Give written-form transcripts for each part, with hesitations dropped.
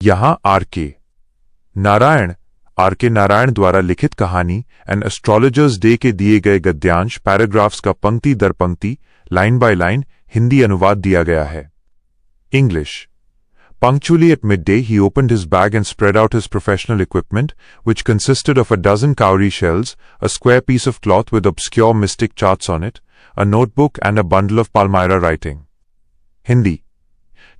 यहाँ आर के नारायण द्वारा लिखित कहानी एन एस्ट्रोलॉजर्स डे के दिए गए गद्यांश पैराग्राफ्स का पंक्ति दर पंक्ति लाइन बाय लाइन हिंदी अनुवाद दिया गया है। English. Punctually at midday, he opened his bag and spread out his professional equipment, which consisted of a dozen cowrie shells, a square piece of cloth with obscure mystic charts on it, a notebook and a bundle of Palmyra writing. Hindi.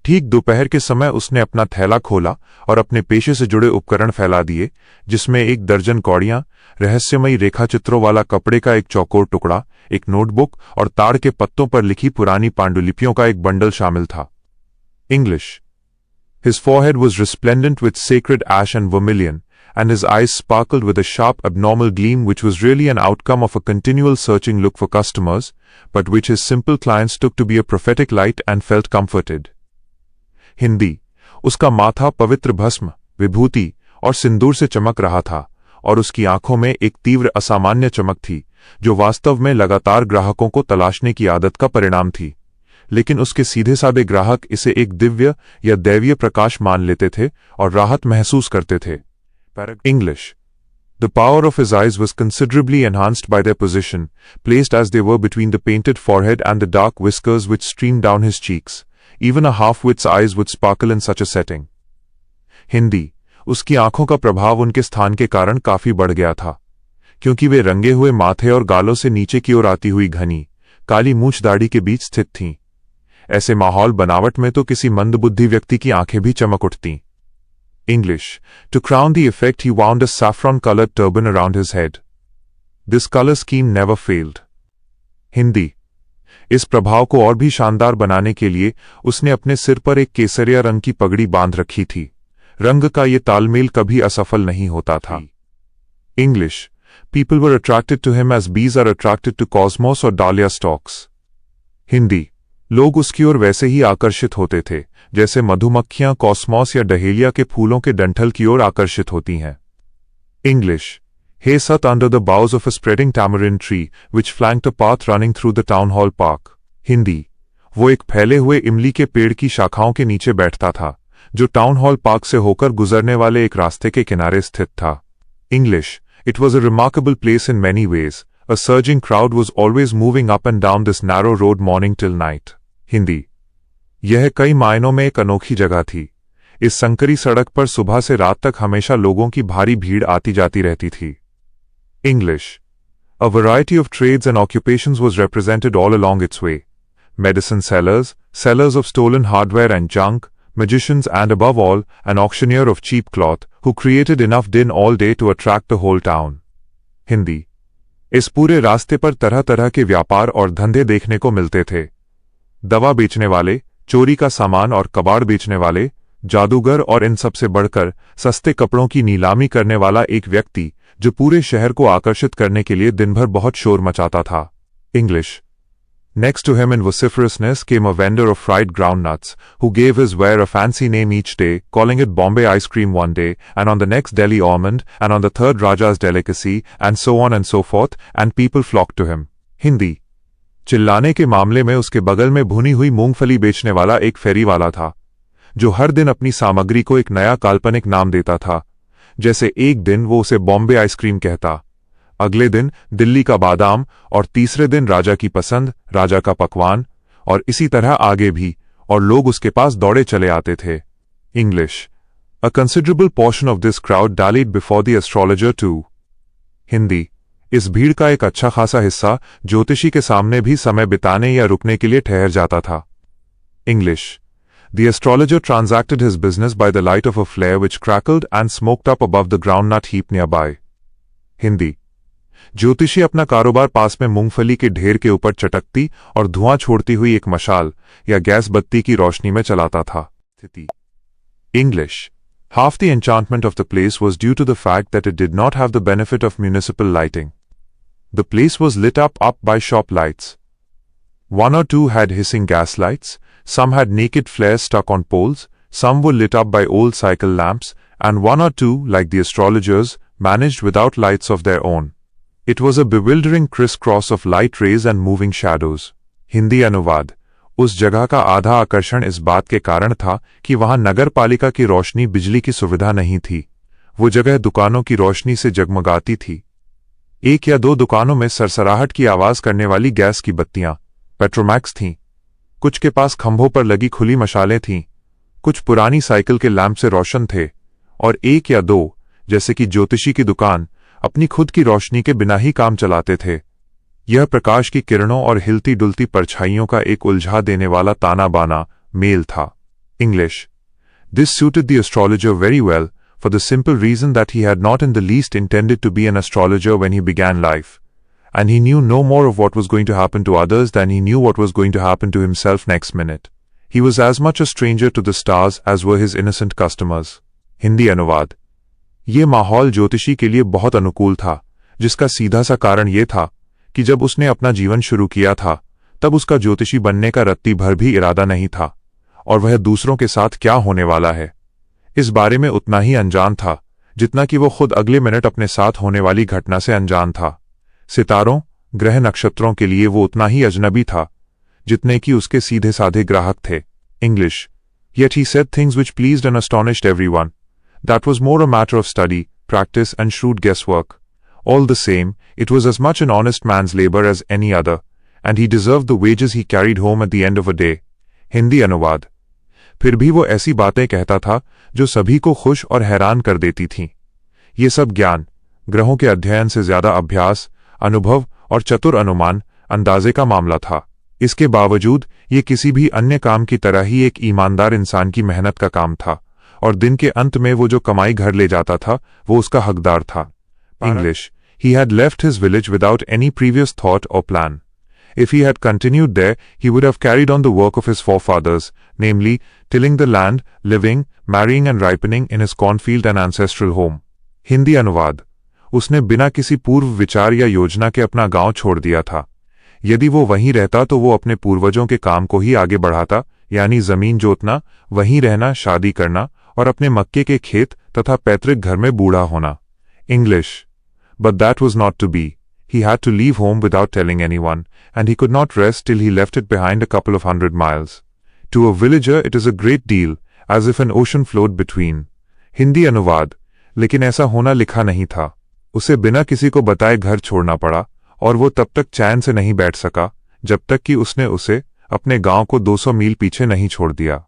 ठीक दोपहर के समय उसने अपना थैला खोला और अपने पेशे से जुड़े उपकरण फैला दिए, जिसमें 1 दर्जन कौड़ियां, रहस्यमयी रेखाचित्रों वाला कपड़े का एक चौकोर टुकड़ा, एक नोटबुक और ताड़ के पत्तों पर लिखी पुरानी पांडुलिपियों का एक बंडल शामिल था। English. His forehead was resplendent with sacred ash and vermilion, and his eyes sparkled with a sharp abnormal gleam which was really an outcome of a continual searching look for customers, but which his simple clients took to be a prophetic light and felt comforted. Hindi. उसका माथा पवित्र भस्म, विभूति और सिंदूर से चमक रहा था, और उसकी आंखों में एक तीव्र असामान्य चमक थी, जो वास्तव में लगातार ग्राहकों को तलाशने की आदत का परिणाम थी। लेकिन उसके सीधे साधे ग्राहक इसे एक दिव्य या दैवीय प्रकाश मान लेते थे और राहत महसूस करते थे। English. The power of his eyes was considerably enhanced by their position, placed as they were between the painted forehead and the dark whiskers which streamed down his cheeks. Even a half-wit's eyes would sparkle in such a setting. Hindi. उसकी आंखों का प्रभाव उनके स्थान के कारण काफी बढ़ गया था, क्योंकि वे रंगे हुए माथे और गालों से नीचे की ओर आती हुई घनी, काली मूछ दाढ़ी के बीच स्थित थीं। ऐसे माहौल बनावट में तो किसी मंदबुद्धि व्यक्ति की आंखें भी चमक उठतीं। English. To crown the effect, he wound a saffron-colored turban around his head. This color scheme never failed. Hindi. इस प्रभाव को और भी शानदार बनाने के लिए उसने अपने सिर पर एक केसरिया रंग की पगड़ी बांध रखी थी। रंग का ये तालमेल कभी असफल नहीं होता था। English. People were attracted to him as bees are attracted to cosmos or dahlia stalks. Hindi. लोग उसकी ओर वैसे ही आकर्षित होते थे जैसे मधुमक्खियां कॉस्मॉस या डहेलिया के फूलों के डंठल की ओर आकर्षित होती हैं। English. Hay sat under the boughs of a spreading tamarind tree, which flanked a path running through the town hall park. Hindi. वो एक फैले हुए इमली के पेड़ की शाखाओं के नीचे बैठता था, जो टाउन हॉल पार्क से होकर गुजरने वाले एक रास्ते के किनारे स्थित था। English. It was a remarkable place in many ways. A surging crowd was always moving up and down this narrow road morning till night. Hindi. यह कई मायनों में एक अनोखी जगह थी। इस संकरी सड़क पर सुबह से रात तक हमेशा लोगों की भारी भीड़ आती जाती रहती थी। English. A variety of trades and occupations was represented all along its way. Medicine sellers, sellers of stolen hardware and junk, magicians and above all, an auctioneer of cheap cloth, who created enough din all day to attract the whole town. Hindi. इस पूरे रास्ते पर तरह तरह के व्यापार और धंधे देखने को मिलते थे। दवा बेचने वाले, चोरी का सामान और कबाड़ बेचने वाले, जादूगर और इन सबसे बढ़कर सस्ते कपड़ों की नीलामी करने वाला एक व्यक्ति जो पूरे शहर को आकर्षित करने के लिए दिन भर बहुत शोर मचाता था। English. Next to him in vociferousness came a vendor of fried groundnuts, who gave his ware a fancy name each day, calling it Bombay ice cream one day, and on the next Delhi almond, and on the third Raja's delicacy, and so on and so forth, and people flocked to him. Hindi. चिल्लाने के मामले में उसके बगल में भुनी हुई मूंगफली बेचने वाला एक फेरी वाला था, जो हर दिन अपनी सामग्री को एक नया काल्पनिक नाम देता था। जैसे एक दिन वो उसे बॉम्बे आइसक्रीम कहता, अगले दिन दिल्ली का बादाम, और तीसरे दिन राजा की पसंद, राजा का पकवान, और इसी तरह आगे भी, और लोग उसके पास दौड़े चले आते थे। English. A considerable portion of this crowd dallied before the astrologer too. Hindi. इस भीड़ का एक अच्छा खासा हिस्सा ज्योतिषी के सामने भी समय बिताने या रुकने के लिए ठहर जाता था। English. The astrologer transacted his business by the light of a flare which crackled and smoked up above the groundnut heap nearby. Hindi. ज्योतिषी अपना कारोबार पास में मूंगफली के ढेर के ऊपर चटकती और धुआं छोड़ती हुई एक मशाल या गैस बत्ती की रोशनी में चलाता था। English. Half the enchantment of the place was due to the fact that it did not have the benefit of municipal lighting. The place was lit up by shop lights. One or two had hissing gas lights, some had naked flares stuck on poles, some were lit up by old cycle lamps, and one or two, like the astrologers, managed without lights of their own. It was a bewildering crisscross of light rays and moving shadows. Hindi अनुवाद। उस जगह का आधा आकर्षण इस बात के कारण था कि वहां नगर पालिका की रोशनी बिजली की सुविधा नहीं थी। वो जगह दुकानों की रोशनी से जगमगाती थी। एक या दो दुकानों में सरसराहट की आवाज करने वाली गैस की बत्तियां पेट्रोमैक्स थीं। कुछ के पास खंभों पर लगी खुली मशालें थीं, कुछ पुरानी साइकिल के लैंप से रोशन थे, और एक या दो, जैसे कि ज्योतिषी की दुकान, अपनी खुद की रोशनी के बिना ही काम चलाते थे। यह प्रकाश की किरणों और हिलती डुलती परछाइयों का एक उलझा देने वाला ताना बाना मेल था। English. This suited the astrologer very well, for the simple reason that he had not in the least intended to be an astrologer when he began life, and he knew no more of what was going to happen to others than he knew what was going to happen to himself next minute. He was as much a stranger to the stars as were his innocent customers. Hindi अनुवाद। ये माहौल ज्योतिषी के लिए बहुत अनुकूल था, जिसका सीधा सा कारण ये था कि जब उसने अपना जीवन शुरू किया था, तब उसका ज्योतिषी बनने का रत्ती भर भी इरादा नहीं था, और वह दूसरों के साथ क्या होने वाला है, इस बारे में उतना ही अनजान था जितना कि वो खुद अगले मिनट अपने साथ होने वाली घटना से अनजान था। सितारों, ग्रह नक्षत्रों के लिए वो उतना ही अजनबी था जितने कि उसके सीधे साधे ग्राहक थे। English. Yet he said things which pleased and astonished everyone. That was more a matter of study, practice and shrewd guesswork. All the same, it was as much an honest man's labor as any other, and he deserved the wages he carried home at the end of a day. Hindi अनुवाद। फिर भी वो ऐसी बातें कहता था जो सभी को खुश और हैरान कर देती थीं। ये सब ज्ञान, ग्रहों के अध्ययन से ज्यादा अभ्यास, अनुभव और चतुर अनुमान, अंदाजे का मामला था। इसके बावजूद ये किसी भी अन्य काम की तरह ही एक ईमानदार इंसान की मेहनत का काम था, और दिन के अंत में वो जो कमाई घर ले जाता था वो उसका हकदार था। English. He had left his village without any previous thought or plan. If he had continued there, he would have carried on the work of his forefathers, namely, tilling the land, living, marrying and ripening in his cornfield and ancestral home. Hindi अनुवाद। उसने बिना किसी पूर्व विचार या योजना के अपना गांव छोड़ दिया था। यदि वो वहीं रहता तो वो अपने पूर्वजों के काम को ही आगे बढ़ाता, यानी जमीन जोतना, वहीं रहना, शादी करना और अपने मक्के के खेत तथा पैतृक घर में बूढ़ा होना। English. But that was not to be. He had to leave home without telling anyone, and he could not rest till he left it behind a couple of 100 miles. To a villager it is a great deal, as if an ocean flowed between. Hindi अनुवाद। लेकिन ऐसा होना लिखा नहीं था। उसे बिना किसी को बताए घर छोड़ना पड़ा, और वो तब तक चैन से नहीं बैठ सका जब तक कि उसने उसे अपने गांव को 200 मील पीछे नहीं छोड़ दिया।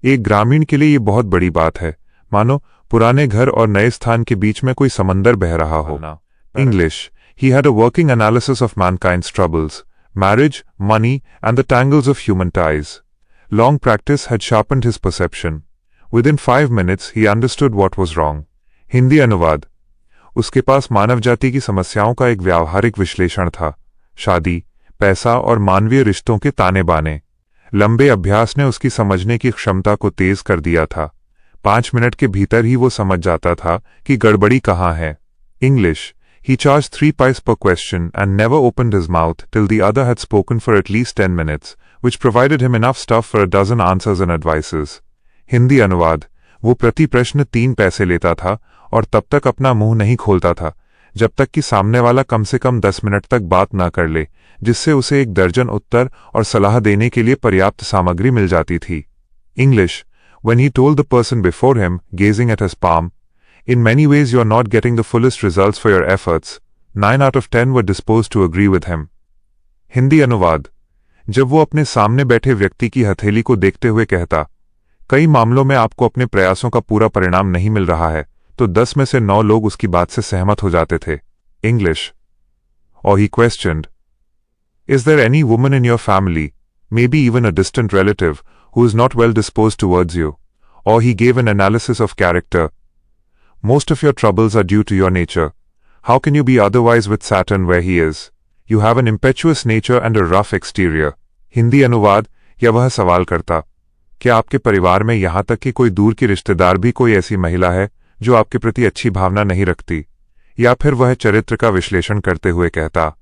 एक ग्रामीण के लिए ये बहुत बड़ी बात है, मानो पुराने घर और नए स्थान के बीच में कोई समंदर बह रहा हो। English. He had a working analysis of mankind's troubles, marriage, money, and the tangles of human ties. Long practice had sharpened his perception. Within 5 minutes, he understood what was wrong. Hindi अनुवाद। उसके पास मानव जाति की समस्याओं का एक व्यावहारिक विश्लेषण था, शादी, पैसा और मानवीय रिश्तों के ताने बाने। लंबे अभ्यास ने उसकी समझने की क्षमता को तेज कर दिया था। 5 मिनट के भीतर ही वो समझ जाता था कि गड़बड़ी कहाँ है। English. He charged 3 pice per question and never opened his mouth till the other had spoken for at least 10 minutes, which provided him enough stuff for a dozen answers and advices. Hindi अनुवाद। वो प्रति प्रश्न 3 पैसे लेता था और तब तक अपना मुंह नहीं खोलता था जब तक कि सामने वाला कम से कम 10 मिनट तक बात न कर ले, जिससे उसे 1 दर्जन उत्तर और सलाह देने के लिए पर्याप्त सामग्री मिल जाती थी। English. When he told the person before him, gazing at his palm, "In many ways you are not getting the fullest results for your efforts," 9 out of 10 were disposed to agree with him. Hindi अनुवाद। जब वो अपने सामने बैठे व्यक्ति की हथेली को देखते हुए कहता, कई मामलों में आपको अपने प्रयासों का पूरा परिणाम नहीं मिल रहा है, तो 10 में से 9 लोग उसकी बात से सहमत हो जाते थे। English. Or he questioned, "Is there any woman in your family, maybe even a distant relative, who is not well disposed towards you?" Or he gave an analysis of character. "Most of your troubles are due to your nature. How can you be otherwise with Saturn where he is? You have an impetuous nature and a rough exterior." Hindi अनुवाद। या वह सवाल करता, क्या आपके परिवार में यहाँ तक कि कोई दूर की रिश्तेदार भी कोई ऐसी महिला है जो आपके प्रति अच्छी भावना नहीं रखती? या फिर वह चरित्र का विश्लेषण करते हुए कहता,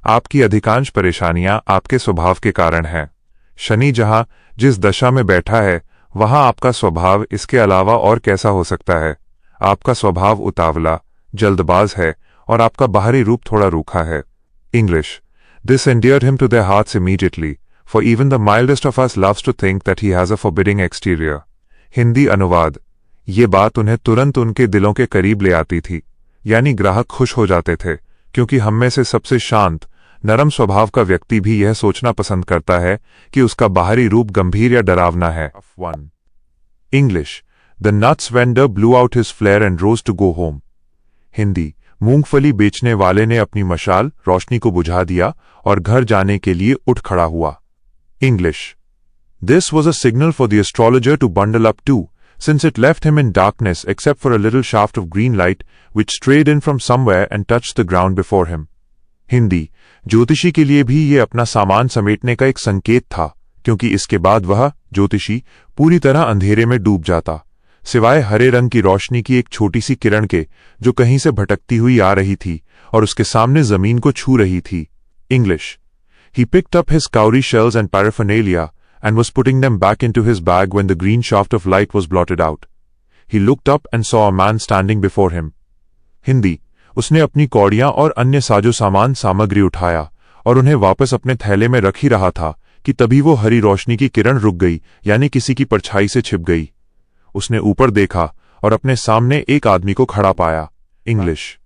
आपकी अधिकांश परेशानियां आपके स्वभाव के कारण हैं। शनि जहां जिस दशा में बैठा है वहां आपका स्वभाव इसके अलावा और कैसा हो सकता है? आपका स्वभाव उतावला, जल्दबाज है और आपका बाहरी रूप थोड़ा रूखा है। English. This endeared him to their hearts immediately, for even the mildest of us loves to think that he has a forbidding exterior. Hindi अनुवाद। ये बात उन्हें तुरंत उनके दिलों के करीब ले आती थी, यानी ग्राहक खुश हो जाते थे, क्योंकि हम में से सबसे शांत, नरम स्वभाव का व्यक्ति भी यह सोचना पसंद करता है कि उसका बाहरी रूप गंभीर या डरावना है। English. The nuts vendor blew out his flare and rose to go home. Hindi. मूंगफली बेचने वाले ने अपनी मशाल रोशनी को बुझा दिया और घर जाने के लिए उठ खड़ा हुआ। English. This was a signal for the astrologer to bundle up too, since it left him in darkness except for a little shaft of green light which strayed in from somewhere and touched the ground before him. Hindi. ज्योतिषी के लिए भी ये अपना सामान समेटने का एक संकेत था, क्योंकि इसके बाद वह ज्योतिषी पूरी तरह अंधेरे में डूब जाता, सिवाय हरे रंग की रोशनी की एक छोटी सी किरण के, जो कहीं से भटकती हुई आ रही थी और उसके सामने जमीन को छू रही थी। English. He picked up his cowrie shells and paraphernalia and was putting them back into his bag when the green shaft of light was blotted out. He looked up and saw a man standing before him. Hindi. उसने अपनी कौड़ियां और अन्य साजो सामान सामग्री उठाया और उन्हें वापस अपने थैले में रख ही रहा था कि तभी वो हरी रोशनी की किरण रुक गई, यानी किसी की परछाई से छिप गई। उसने ऊपर देखा और अपने सामने एक आदमी को खड़ा पाया। English.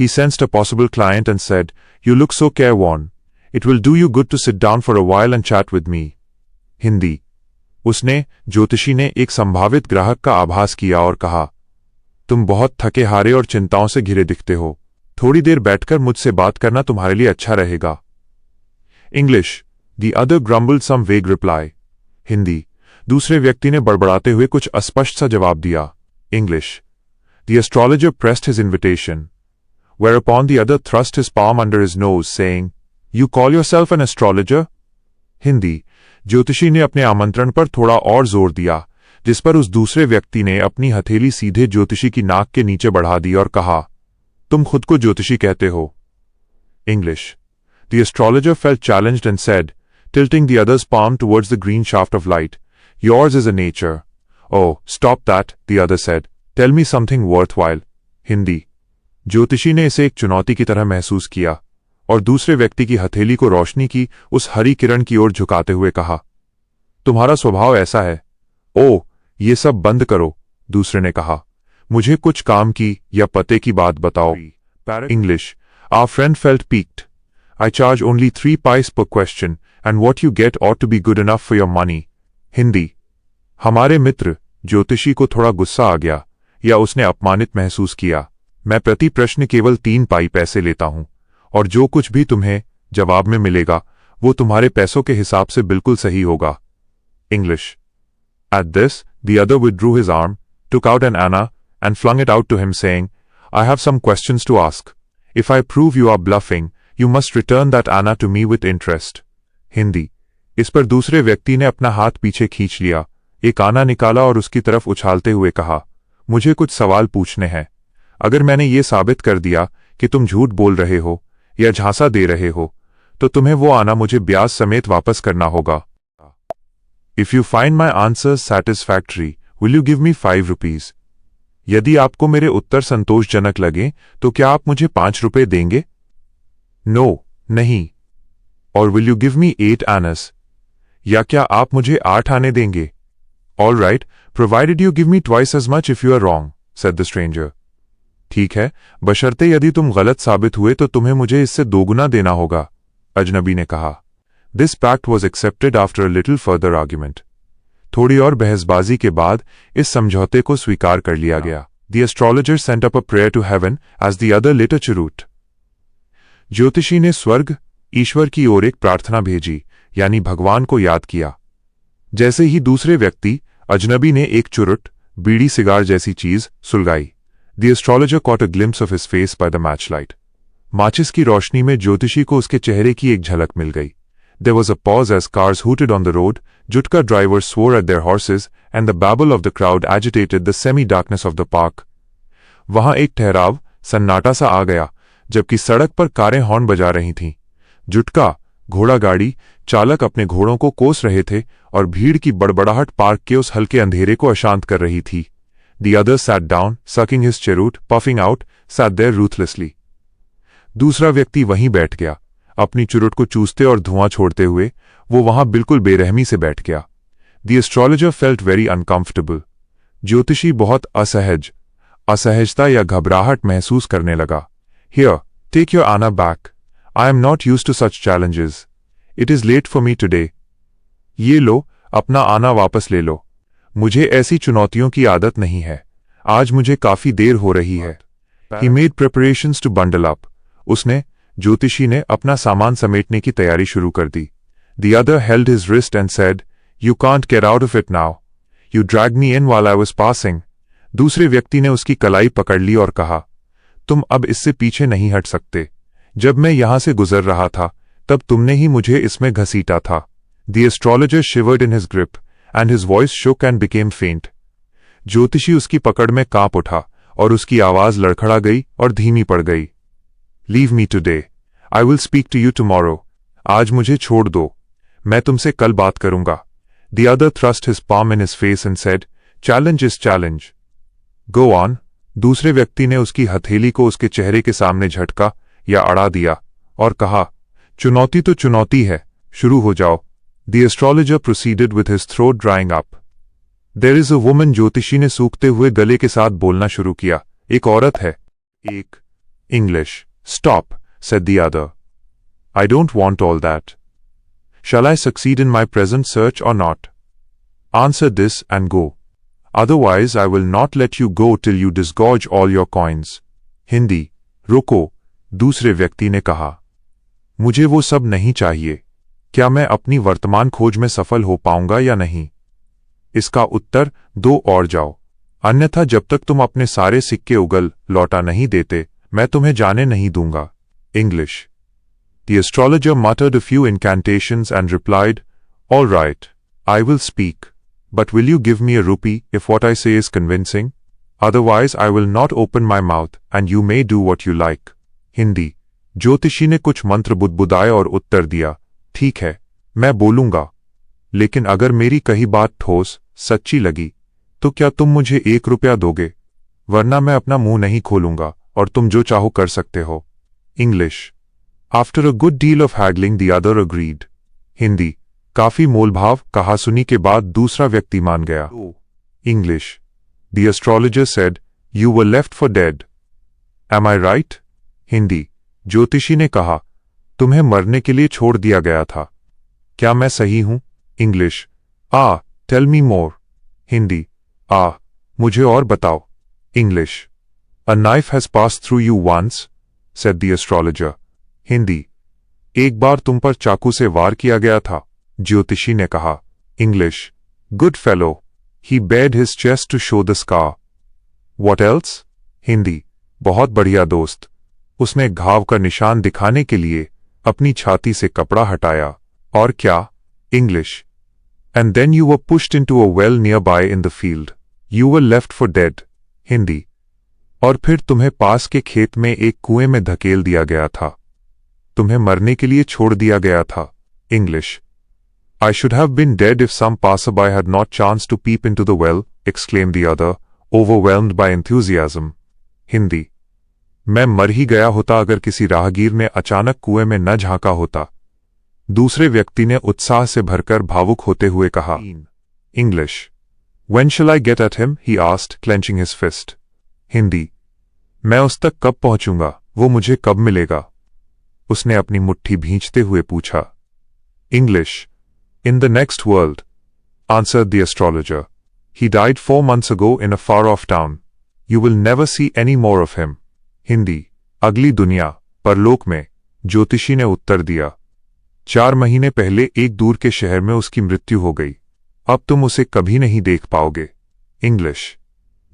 He sensed a possible client and said, "You look so careworn. It will do you good to sit down for a while and chat with me." Hindi. उसने ज्योतिषी ने एक संभावित ग्राहक का आभास किया और कहा, तुम बहुत थके हारे और चिंताओं से घिरे दिखते हो, थोड़ी देर बैठकर मुझसे बात करना तुम्हारे लिए अच्छा रहेगा। इंग्लिश। द अदर ग्रम्बल्ड सम वेग रिप्लाई। हिंदी। दूसरे व्यक्ति ने बड़बड़ाते हुए कुछ अस्पष्ट सा जवाब दिया। English. The astrologer pressed his invitation, whereupon the other thrust his palm under his nose, saying, "You call yourself an astrologer?" Hindi. ज्योतिषी ने अपने आमंत्रण पर थोड़ा और जोर दिया, जिस पर उस दूसरे व्यक्ति ने अपनी हथेली सीधे ज्योतिषी की नाक के नीचे बढ़ा दी और कहा, तुम खुद को ज्योतिषी कहते हो। English. The astrologer felt challenged and said, tilting the other's palm towards the green shaft of light, "Yours is a nature." "Oh, stop that," the other said. "Tell me something worthwhile." Hindi. ज्योतिषी ने इसे एक चुनौती की तरह महसूस किया और दूसरे व्यक्ति की हथेली को रोशनी की उस हरी किरण की ओर झुकाते हुए कहा, तुम्हारा स्वभाव ऐसा है। "ओह, ये सब बंद करो," दूसरे ने कहा, "मुझे कुछ काम की या पते की बात बताओ।" English. Our friend felt piqued. "I charge only 3 pice per question, and what you get ought to be good enough for your money." Hindi. हमारे मित्र ज्योतिषी को थोड़ा गुस्सा आ गया, या उसने अपमानित महसूस किया। मैं प्रति प्रश्न केवल 3 पाई पैसे लेता हूं, और जो कुछ भी तुम्हें जवाब में मिलेगा वो तुम्हारे पैसों के हिसाब से बिल्कुल सही होगा। English. At this, the other withdrew his arm, took out an anna, and flung it out to him, saying, "I have some questions to ask. If I prove you are bluffing, you must return that anna to me with interest." Hindi. इस पर दूसरे व्यक्ति ने अपना हाथ पीछे खींच लिया, एक आना निकाला और उसकी तरफ उछालते हुए कहा, मुझे कुछ सवाल पूछने हैं। अगर मैंने ये साबित कर दिया कि तुम झूठ बोल रहे हो या झांसा दे रहे हो, तो तुम्हें वो आना मुझे ब्याज समेत वापस करना होगा। If you find my answers satisfactory, will you give me 5 rupees? यदि आपको मेरे उत्तर संतोषजनक लगे तो क्या आप मुझे 5 रुपए देंगे? No, नहीं। और will you give me 8 annas? या क्या आप मुझे 8 आने देंगे? All right, provided you give me twice as much if you are wrong, said the stranger. ठीक है, बशर्ते यदि तुम गलत साबित हुए तो तुम्हें मुझे इससे दोगुना देना होगा, अजनबी ने कहा। This pact was accepted after a little further argument. थोड़ी और बहसबाजी के बाद इस समझौते को स्वीकार कर लिया गया। The astrologer sent up a prayer to heaven as the other lit a cheroot. ज्योतिषी ने स्वर्ग, ईश्वर की ओर एक प्रार्थना भेजी, यानी भगवान को याद किया। जैसे ही दूसरे व्यक्ति, अजनबी ने एक चुरुट, बीड़ी सिगार जैसी चीज सुलगाई। The astrologer caught a glimpse of his face by the matchlight. माचिस की रोशनी में ज्योतिषी को उसके चेहरे की एक झलक मिल गई। There was a pause as cars hooted on the road, jutka drivers swore at their horses, and the babble of the crowd agitated the semi-darkness of the park. वहां एक ठहराव, सन्नाटा सा आ गया, जबकि सड़क पर कारें हॉर्न बजा रही थीं। जुटका, घोड़ा गाड़ी, चालक अपने घोड़ों को कोस रहे थे और भीड़ की बड़बड़ाहट पार्क के उस हल्के अंधेरे को अशांत कर रही थी। The other sat down, sucking his cheroot, puffing out, sat there ruthlessly. दूसरा व्यक्ति वहीं बैठ गया, अपनी चुरुट को चूसते और धुआं छोड़ते हुए, वो वहां बिल्कुल बेरहमी से बैठ गया। The astrologer felt very uncomfortable. ज्योतिषी बहुत असहजता या घबराहट महसूस करने लगा। Here, take your anna back. I am not used to such challenges. It is late for me today. ये लो, अपना आना वापस ले लो। मुझे ऐसी चुनौतियों की आदत नहीं है। आज मुझे काफी देर हो रही है। He made preparations to bundle up. ज्योतिषी ने अपना सामान समेटने की तैयारी शुरू कर दी। The other held his wrist and said, "You can't get out of it now. You dragged me in while I was passing." दूसरे व्यक्ति ने उसकी कलाई पकड़ ली और कहा, तुम अब इससे पीछे नहीं हट सकते। जब मैं यहां से गुजर रहा था, तब तुमने ही मुझे इसमें घसीटा था। The astrologer shivered in his grip, and his voice shook and became faint. ज्योतिषी उसकी पकड़ में कांप उठा और उसकी आवाज लड़खड़ा गई और धीमी पड़ गई। Leave me today. I will speak to you tomorrow. आज मुझे छोड़ दो, मैं तुमसे कल बात करूंगा। The other thrust his palm in his face and said, "Challenge is challenge. Go on." दूसरे व्यक्ति ने उसकी हथेली को उसके चेहरे के सामने झटका या अड़ा दिया और कहा, चुनौती तो चुनौती है, शुरू हो जाओ। The astrologer proceeded with his throat drying up. There is a woman. ज्योतिषी ने सूखते हुए गले के साथ बोलना शुरू किया। एक औरत है। एक English. Stop, said the other. I don't want all that. Shall I succeed in my present search or not? Answer this and go. Otherwise I will not let you go till you disgorge all your coins. Hindi. रुको, दूसरे व्यक्ति ने कहा। मुझे वो सब नहीं चाहिए। क्या मैं अपनी वर्तमान खोज में सफल हो पाऊंगा या नहीं? इसका उत्तर दो और जाओ, अन्यथा जब तक तुम अपने सारे सिक्के उगल लौटा नहीं देते, मैं तुम्हें जाने नहीं दूंगा। English. The astrologer muttered a few incantations and replied, "All right, I will speak. But will you give me a rupee if what I say is convincing? Otherwise I will not open my mouth and you may do what you like." Hindi. ज्योतिषी ने कुछ मंत्र बुदबुदाए और उत्तर दिया, ठीक है, मैं बोलूंगा, लेकिन अगर मेरी कही बात ठोस सच्ची लगी तो क्या तुम मुझे 1 रुपया दोगे? वरना मैं अपना मुंह नहीं खोलूंगा और तुम जो चाहो कर सकते हो। English. After a good deal of haggling the other agreed. Hindi. काफी मोलभाव कहासुनी के बाद दूसरा व्यक्ति मान गया। English. The astrologer said, "You were left for dead. Am I right?" Hindi. ज्योतिषी ने कहा, तुम्हें मरने के लिए छोड़ दिया गया था। क्या मैं सही हूं? English. Tell me more. Hindi. मुझे और बताओ। English. A knife has passed through you once, said the astrologer. Hindi. एक बार तुम पर चाकू से वार किया गया था, ज्योतिषी ने कहा। English. Good fellow. He bared his chest to show the scar. What else? Hindi. बहुत बढ़िया दोस्त। उसने घाव का निशान दिखाने के लिए अपनी छाती से कपड़ा हटाया। और क्या? English. And then you were pushed into a well nearby in the field. You were left for dead. Hindi. और फिर तुम्हें पास के खेत में एक कुएं में धकेल दिया गया था। तुम्हें मरने के लिए छोड़ दिया गया था। English. I should have been dead if some passerby had not chanced to peep into the well, exclaimed the other, overwhelmed by enthusiasm. Hindi. मैं मर ही गया होता अगर किसी राहगीर ने अचानक कुएं में न झांका होता। दूसरे व्यक्ति ने उत्साह से भरकर भावुक होते हुए कहा। English. When shall I get at him? He asked, clenching his fist. Hindi. मैं उस तक कब पहुंचूंगा? वो मुझे कब मिलेगा? उसने अपनी मुट्ठी भींचते हुए पूछा। English. In the next world, answered the astrologer. He died 4 months ago in a far-off town. You will never see any more of him. Hindi. अगली दुनिया, परलोक में, ज्योतिषी ने उत्तर दिया। 4 महीने पहले एक दूर के शहर में उसकी मृत्यु हो गई। अब तुम उसे कभी नहीं देख पाओगे। English.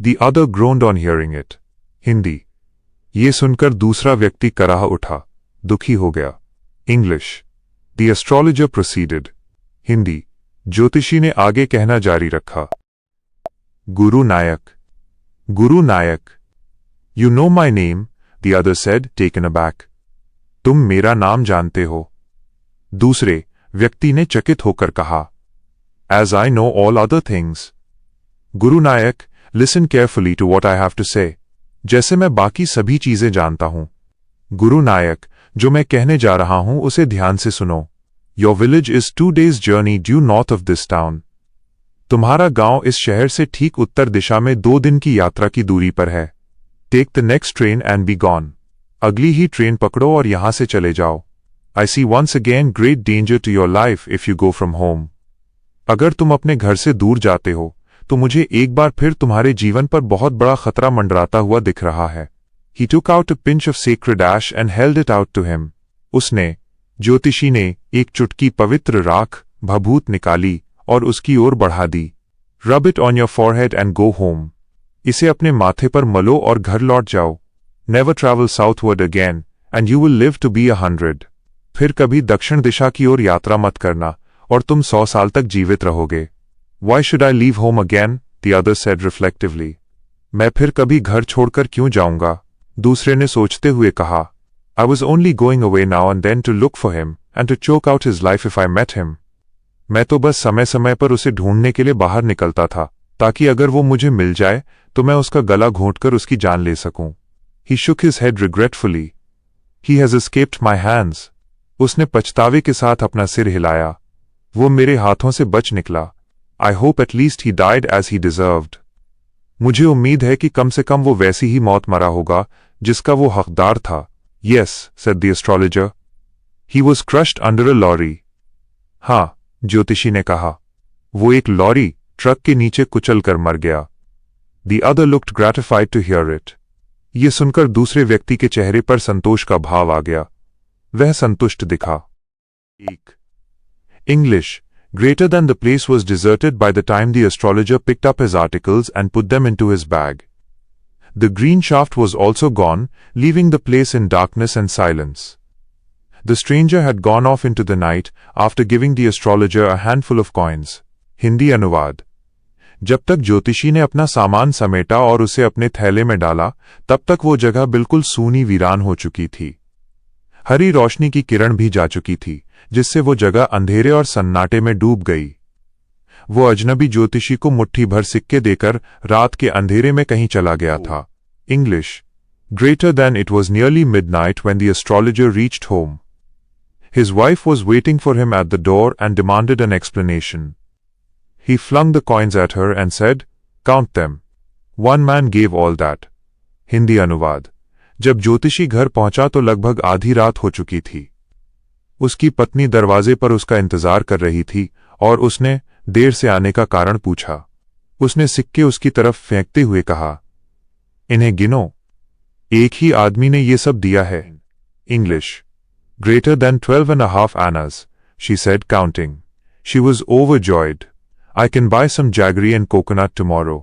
The other groaned on hearing it. Hindi. ये सुनकर दूसरा व्यक्ति कराह उठा, दुखी हो गया। English. The astrologer proceeded. Hindi. ज्योतिषी ने आगे कहना जारी रखा। गुरु नायक। गुरु नायक। You know my name, the other said, taken aback. तुम मेरा नाम जानते हो? दूसरे व्यक्ति ने चकित होकर कहा। As I know all other things. Guru Nayak, listen carefully to what I have to say. जैसे मैं बाकी सभी चीजें जानता हूं। गुरु नायक, जो मैं कहने जा रहा हूं उसे ध्यान से सुनो। Your village is 2 days journey due north of this town. तुम्हारा गांव इस शहर से ठीक उत्तर दिशा में 2 दिन की यात्रा की दूरी पर है. Take the next train and be gone. अगली ही ट्रेन पकड़ो और यहां से चले जाओ. I see once again great danger to your life if you go from home. अगर तुम अपने घर से दूर जाते हो तो मुझे एक बार फिर तुम्हारे जीवन पर बहुत बड़ा खतरा मंडराता हुआ दिख रहा है. He took out a pinch of sacred ash and held it out to him. उसने, ज्योतिषी ने, एक चुटकी पवित्र राख, भभूत निकाली और उसकी ओर बढ़ा दी. Rub it on your forehead and go home. इसे अपने माथे पर मलो और घर लौट जाओ. Never travel southward again, and you will live to be 100. फिर कभी दक्षिण दिशा की ओर यात्रा मत करना और तुम 100 साल तक जीवित रहोगे. Why should I leave home again? The other said reflectively. मैं फिर कभी घर छोड़कर क्यों जाऊंगा? दूसरे ने सोचते हुए कहा. I was only going away now and then to look for him and to choke out his life if I met him. मैं तो बस समय समय पर उसे ढूंढने के लिए बाहर निकलता था ताकि अगर वो मुझे मिल जाए तो मैं उसका गला घोंटकर उसकी जान ले सकूं. He shook his head regretfully. He has escaped my hands. उसने पछतावे के साथ अपना सिर हिलाया. वो मेरे हाथों से बच निकला. I hope at least he died as he deserved. मुझे उम्मीद है कि कम से कम वो वैसी ही मौत मरा होगा जिसका वो हकदार था. Yes, said the astrologer. He was crushed under a lorry. हाँ, ज्योतिषी ने कहा. वो एक लॉरी, ट्रक के नीचे कुचल कर मर गया. The other looked gratified to hear it. ये सुनकर दूसरे व्यक्ति के चेहरे पर संतोष का भाव आ गया. वह संतुष्ट दिखा. 1. English. Greater than the place was deserted by the time the astrologer picked up his articles and put them into his bag. The green shaft was also gone, leaving the place in darkness and silence. The stranger had gone off into the night after giving the astrologer a handful of coins. Hindi अनुवाद. जब तक ज्योतिषी ने अपना सामान समेटा और उसे अपने थैले में डाला, तब तक वो जगह बिल्कुल सूनी वीरान हो चुकी थी. हरी रोशनी की किरण भी जा चुकी थी, जिससे वो जगह अंधेरे और सन्नाटे में डूब गई. वो अजनबी ज्योतिषी को मुट्ठी भर सिक्के देकर रात के अंधेरे में कहीं चला गया था. English. Greater than it was nearly midnight when the astrologer reached home. His wife was waiting for him at the door and demanded an explanation. He flung the coins at her and said, "Count them." One man gave all that. Hindi अनुवाद. जब ज्योतिषी घर पहुंचा तो लगभग आधी रात हो चुकी थी. उसकी पत्नी दरवाजे पर उसका इंतजार कर रही थी और उसने देर से आने का कारण पूछा. उसने सिक्के उसकी तरफ फेंकते हुए कहा, इन्हें गिनो. एक ही आदमी ने ये सब दिया है. English. Greater than 12.5 annas, she said, counting. She was overjoyed. I can buy some jaggery and coconut tomorrow.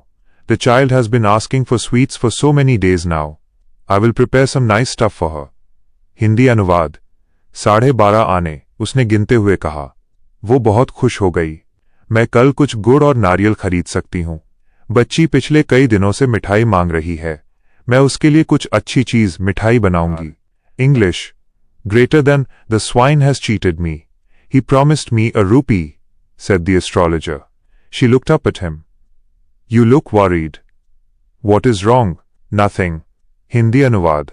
The child has been asking for sweets for so many days now. I will prepare some nice stuff for her. Hindi अनुवाद. 12.5 आने, उसने गिनते हुए कहा. वो बहुत खुश हो गई. मैं कल कुछ गुड़ और नारियल खरीद सकती हूँ. बच्ची पिछले कई दिनों से मिठाई मांग रही है. मैं उसके लिए कुछ अच्छी चीज मिठाई बनाऊंगी. English. Greater than the swine has cheated me. He promised me a rupee, said the astrologer. She looked up at him. You look worried. What is wrong? Nothing. Hindi अनुवाद.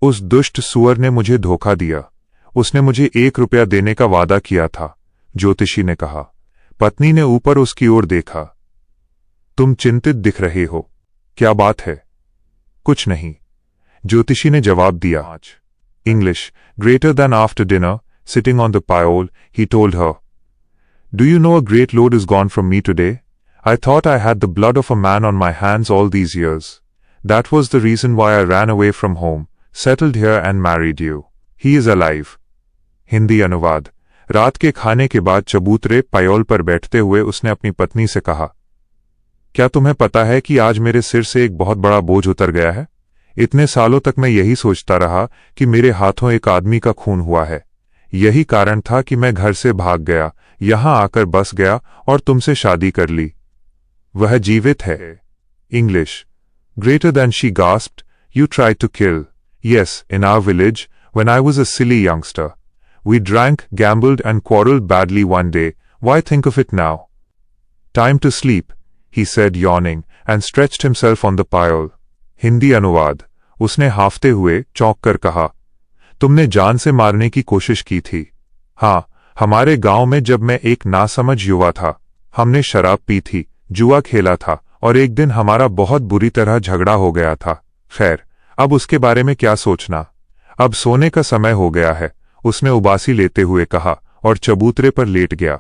उस दुष्ट सुअर ने मुझे धोखा दिया. उसने मुझे 1 रुपया देने का वादा किया था, ज्योतिषी ने कहा. पत्नी ने ऊपर उसकी ओर देखा. तुम चिंतित दिख रहे हो. क्या बात है? कुछ नहीं, ज्योतिषी ने जवाब दिया. English. Greater than after dinner, sitting on the pyole, he told her, Do you know a great load is gone from me today? I thought I had the blood of a man on my hands all these years. That was the reason why I ran away from home, settled here and married you. He is alive. Hindi अनुवाद. रात के खाने के बाद चबूतरे पायोल पर बैठते हुए उसने अपनी पत्नी से कहा, क्या तुम्हें पता है कि आज मेरे सिर से एक बहुत बड़ा बोझ उतर गया है? इतने सालों तक मैं यही सोचता रहा कि मेरे हाथों एक आदमी का खून हुआ है. यही कारण था कि मैं घर से भाग गया, यहां आकर बस गया और तुमसे शादी कर ली. वह जीवित है. English. Greater than, she gasped, You tried to kill. Yes, in our village, when I was a silly youngster. We drank, gambled and quarreled badly one day. Why think of it now? Time to sleep, he said yawning, and stretched himself on the pyole. Hindi अनुवाद. उसने हाफते हुए चौंक कर कहा, तुमने जान से मारने की कोशिश की थी. हाँ, हमारे गांव में जब मैं एक नासमझ युवा था, हमने शराब पी थी, जुआ खेला था और एक दिन हमारा बहुत बुरी तरह झगड़ा हो गया था। खैर, अब उसके बारे में क्या सोचना। अब सोने का समय हो गया है, उसने उबासी लेते हुए कहा और चबूतरे पर लेट गया।